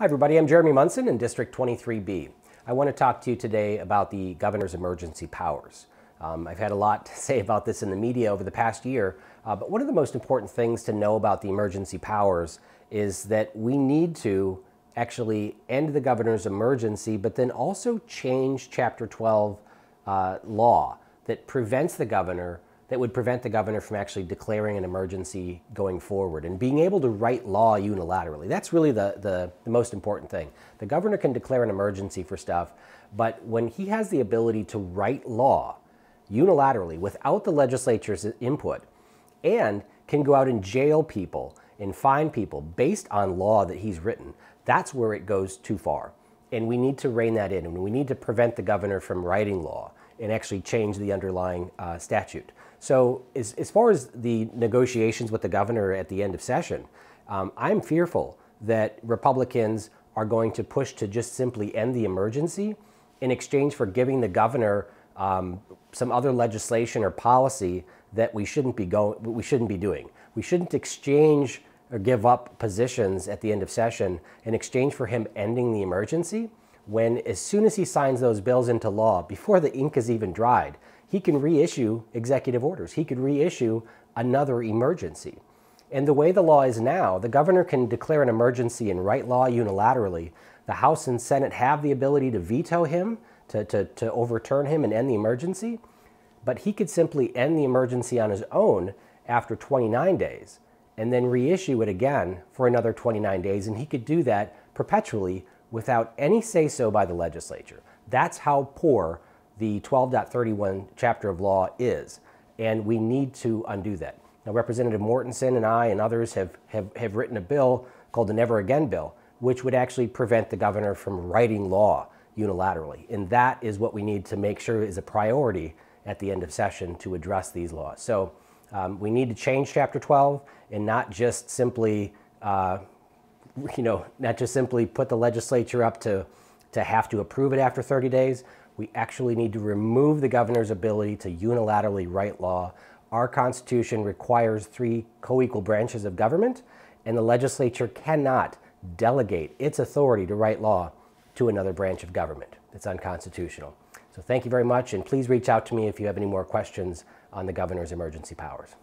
Hi everybody, I'm Jeremy Munson in District 23B. I want to talk to you today about the governor's emergency powers. I've had a lot to say about this in the media over the past year, but one of the most important things to know about the emergency powers is that we need to actually end the governor's emergency, but then also change Chapter 12 law that would prevent the governor from actually declaring an emergency going forward and being able to write law unilaterally. That's really the most important thing. The governor can declare an emergency for stuff, but when he has the ability to write law unilaterally without the legislature's input and can go out and jail people and fine people based on law that he's written, that's where it goes too far. And we need to rein that in, and we need to prevent the governor from writing law and actually change the underlying statute. So as far as the negotiations with the governor at the end of session, I'm fearful that Republicans are going to push to just simply end the emergency in exchange for giving the governor some other legislation or policy that we shouldn't be doing. We shouldn't exchange or give up positions at the end of session in exchange for him ending the emergency, when as soon as he signs those bills into law, before the ink is even dried, he can reissue executive orders. He could reissue another emergency. And the way the law is now, the governor can declare an emergency and write law unilaterally. The House and Senate have the ability to veto him, to overturn him and end the emergency, but he could simply end the emergency on his own after 29 days and then reissue it again for another 29 days, and he could do that perpetually without any say-so by the legislature. That's how poor the 12.31 chapter of law is, and we need to undo that. Now, Representative Mortensen and I and others have written a bill called the Never Again bill, which would actually prevent the governor from writing law unilaterally, and that is what we need to make sure is a priority at the end of session to address these laws. So we need to change Chapter 12 and not just simply not just simply put the legislature up to have to approve it after 30 days. We actually need to remove the governor's ability to unilaterally write law. Our Constitution requires 3 co-equal branches of government, and the legislature cannot delegate its authority to write law to another branch of government. It's unconstitutional. So thank you very much, and please reach out to me if you have any more questions on the governor's emergency powers.